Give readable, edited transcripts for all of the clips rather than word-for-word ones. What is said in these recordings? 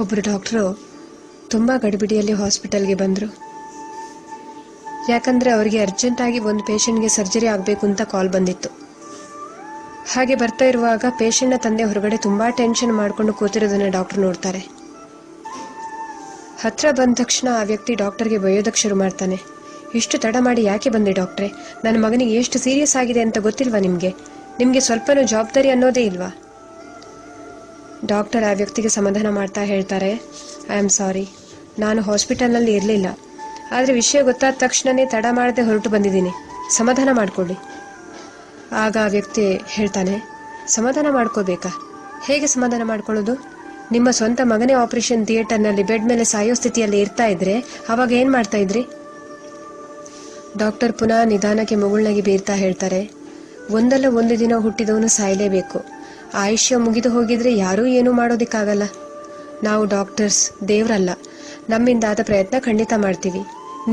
ಒಬ್ಬರು ಡಾಕ್ಟ್ರು ತುಂಬ ಗಡಿಬಿಡಿಯಲ್ಲಿ ಹಾಸ್ಪಿಟಲ್ಗೆ ಬಂದರು. ಯಾಕಂದರೆ ಅವರಿಗೆ ಅರ್ಜೆಂಟಾಗಿ ಒಂದು ಪೇಷಂಟ್ಗೆ ಸರ್ಜರಿ ಆಗಬೇಕು ಅಂತ ಕಾಲ್ ಬಂದಿತ್ತು. ಹಾಗೆ ಬರ್ತಾ ಇರುವಾಗ ಪೇಷಂಟ್ನ ತಂದೆ ಹೊರಗಡೆ ತುಂಬ ಟೆನ್ಷನ್ ಮಾಡಿಕೊಂಡು ಕೂತಿರೋದನ್ನು ಡಾಕ್ಟರ್ ನೋಡ್ತಾರೆ. ಹತ್ರ ಬಂದ ತಕ್ಷಣ ಆ ವ್ಯಕ್ತಿ ಡಾಕ್ಟರ್ಗೆ ಬೈಯೋದಕ್ಕೆ ಶುರು ಮಾಡ್ತಾನೆ. ಇಷ್ಟು ತಡ ಮಾಡಿ ಯಾಕೆ ಬಂದೆ ಡಾಕ್ಟ್ರೆ? ನನ್ನ ಮಗನಿಗೆ ಎಷ್ಟು ಸೀರಿಯಸ್ ಆಗಿದೆ ಅಂತ ಗೊತ್ತಿಲ್ವಾ ನಿಮಗೆ ಸ್ವಲ್ಪನೂ ಜವಾಬ್ದಾರಿ ಅನ್ನೋದೇ ಇಲ್ವಾ? ಡಾಕ್ಟರ್ ಆ ವ್ಯಕ್ತಿಗೆ ಸಮಾಧಾನ ಮಾಡ್ತಾ ಹೇಳ್ತಾರೆ, ಐ ಆಮ್ ಸಾರಿ, ನಾನು ಹಾಸ್ಪಿಟಲ್ನಲ್ಲಿ ಇರಲಿಲ್ಲ. ಆದರೆ ವಿಷಯ ಗೊತ್ತಾದ ತಕ್ಷಣವೇ ತಡ ಮಾಡದೆ ಹೊರಟು ಬಂದಿದ್ದೀನಿ, ಸಮಾಧಾನ ಮಾಡಿಕೊಳ್ಳಿ. ಆಗ ಆ ವ್ಯಕ್ತಿ ಹೇಳ್ತಾನೆ, ಸಮಾಧಾನ ಮಾಡ್ಕೋಬೇಕಾ? ಹೇಗೆ ಸಮಾಧಾನ ಮಾಡ್ಕೊಳ್ಳೋದು? ನಿಮ್ಮ ಸ್ವಂತ ಮಗನೇ ಆಪರೇಷನ್ ಥಿಯೇಟರ್ನಲ್ಲಿ ಬೆಡ್ ಮೇಲೆ ಸಾಯೋ ಸ್ಥಿತಿಯಲ್ಲಿ ಇರ್ತಾ ಇದ್ರೆ ಅವಾಗ ಏನು ಮಾಡ್ತಾ ಇದ್ರಿ? ಡಾಕ್ಟರ್ ಪುನಃ ನಿಧಾನಕ್ಕೆ ಮುಗುಳ್ನಾಗಿ ಬೀರ್ತಾ ಹೇಳ್ತಾರೆ, ಒಂದಲ್ಲ ಒಂದು ದಿನ ಹುಟ್ಟಿದವನು ಸಾಯಲೇಬೇಕು. ಆಯುಷ್ಯ ಮುಗಿದು ಹೋಗಿದ್ರೆ ಯಾರೂ ಏನೂ ಮಾಡೋದಕ್ಕಾಗಲ್ಲ. ನಾವು ಡಾಕ್ಟರ್ಸ್ ದೇವರಲ್ಲ, ನಮ್ಮಿಂದ ಆದ ಪ್ರಯತ್ನ ಖಂಡಿತ ಮಾಡ್ತೀವಿ.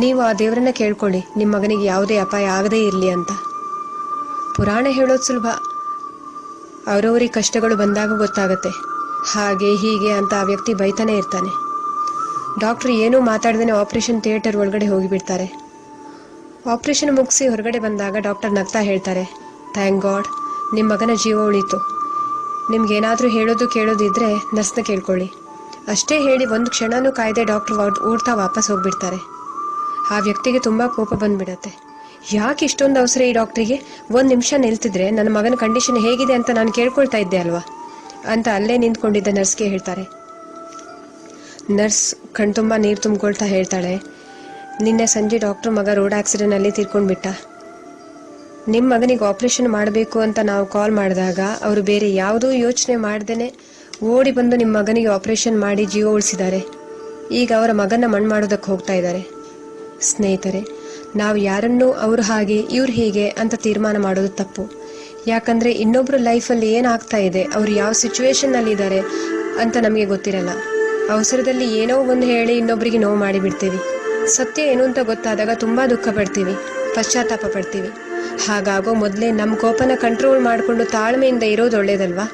ನೀವು ಆ ದೇವರನ್ನ ಕೇಳ್ಕೊಳ್ಳಿ, ನಿಮ್ಮ ಮಗನಿಗೆ ಯಾವುದೇ ಅಪಾಯ ಆಗದೇ ಇರಲಿ ಅಂತ. ಪುರಾಣ ಹೇಳೋದು ಸುಲಭ, ಅವರವ್ರಿಗೆ ಕಷ್ಟಗಳು ಬಂದಾಗ ಗೊತ್ತಾಗತ್ತೆ. ಹಾಗೆ ಹೀಗೆ ಅಂತ ಆ ವ್ಯಕ್ತಿ ಬೈತಾನೆ ಇರ್ತಾನೆ. ಡಾಕ್ಟ್ರು ಏನೂ ಮಾತಾಡ್ದೇನೆ ಆಪರೇಷನ್ ಥಿಯೇಟರ್ ಒಳಗಡೆ ಹೋಗಿಬಿಡ್ತಾರೆ. ಆಪರೇಷನ್ ಮುಗಿಸಿ ಹೊರಗಡೆ ಬಂದಾಗ ಡಾಕ್ಟರ್ ನಗ್ತಾ ಹೇಳ್ತಾರೆ, ಥ್ಯಾಂಕ್ ಗಾಡ್, ನಿಮ್ಮ ಮಗನ ಜೀವ ಉಳೀತು. ನಿಮ್ಗೇನಾದರೂ ಹೇಳೋದು ಕೇಳೋದು ಇದ್ರೆ ನರ್ಸ್ನ ಕೇಳ್ಕೊಳ್ಳಿ. ಅಷ್ಟೇ ಹೇಳಿ ಒಂದು ಕ್ಷಣನೂ ಕಾಯ್ದೆ ಡಾಕ್ಟರ್ ಓಡ್ತಾ ವಾಪಸ್ ಹೋಗ್ಬಿಡ್ತಾರೆ. ಆ ವ್ಯಕ್ತಿಗೆ ತುಂಬ ಕೋಪ ಬಂದ್ಬಿಡತ್ತೆ. ಯಾಕೆ ಇಷ್ಟೊಂದು ಅವಸರ ಈ ಡಾಕ್ಟ್ರಿಗೆ? ಒಂದು ನಿಮಿಷ ನಿಲ್ತಿದ್ರೆ ನನ್ನ ಮಗನ ಕಂಡೀಷನ್ ಹೇಗಿದೆ ಅಂತ ನಾನು ಕೇಳ್ಕೊಳ್ತಾ ಇದ್ದೆ ಅಲ್ವಾ ಅಂತ ಅಲ್ಲೇ ನಿಂತ್ಕೊಂಡಿದ್ದ ನರ್ಸ್ಗೆ ಹೇಳ್ತಾರೆ. ನರ್ಸ್ ಕಣ್ತುಂಬ ನೀರು ತುಂಬಿಕೊಳ್ತಾ ಹೇಳ್ತಾಳೆ, ನಿನ್ನೆ ಸಂಜೆ ಡಾಕ್ಟರ್ ಮಗ ರೋಡ್ ಆಕ್ಸಿಡೆಂಟ್ನಲ್ಲಿ ತೀರ್ಕೊಂಡ್ಬಿಟ್ಟ. ನಿಮ್ಮ ಮಗನಿಗೆ ಆಪರೇಷನ್ ಮಾಡಬೇಕು ಅಂತ ನಾವು ಕಾಲ್ ಮಾಡಿದಾಗ ಅವರು ಬೇರೆ ಯಾವುದೂ ಯೋಚನೆ ಮಾಡ್ದೇನೆ ಓಡಿ ಬಂದು ನಿಮ್ಮ ಮಗನಿಗೆ ಆಪರೇಷನ್ ಮಾಡಿ ಜೀವ ಉಳಿಸಿದ್ದಾರೆ. ಈಗ ಅವರ ಮಗನ ಮಣ್ಣು ಮಾಡೋದಕ್ಕೆ ಹೋಗ್ತಾ ಇದ್ದಾರೆ. ಸ್ನೇಹಿತರೆ, ನಾವು ಯಾರನ್ನೂ ಅವರು ಹಾಗೆ ಇವ್ರು ಹೀಗೆ ಅಂತ ತೀರ್ಮಾನ ಮಾಡೋದು ತಪ್ಪು. ಯಾಕಂದರೆ ಇನ್ನೊಬ್ಬರು ಲೈಫಲ್ಲಿ ಏನಾಗ್ತಾ ಇದೆ, ಅವರು ಯಾವ ಸಿಚುವೇಶನ್ನಲ್ಲಿ ಇದ್ದಾರೆ ಅಂತ ನಮಗೆ ಗೊತ್ತಿರಲ್ಲ. ಅವಸರದಲ್ಲಿ ಏನೋ ಒಂದು ಹೇಳಿ ಇನ್ನೊಬ್ಬರಿಗೆ ನೋವು ಮಾಡಿಬಿಡ್ತೀವಿ. ಸತ್ಯ ಏನು ಅಂತ ಗೊತ್ತಾದಾಗ ತುಂಬ ದುಃಖ ಪಡ್ತೀವಿ, ಪಶ್ಚಾತ್ತಾಪ ಪಡ್ತೀವಿ. ಹಾಗಾಗೋ ಮೊದಲೇ ನಮ್ಮ ಕೋಪನ ಕಂಟ್ರೋಲ್ ಮಾಡಿಕೊಂಡು ತಾಳ್ಮೆಯಿಂದ ಇರೋದು ಒಳ್ಳೇದಲ್ವಾ?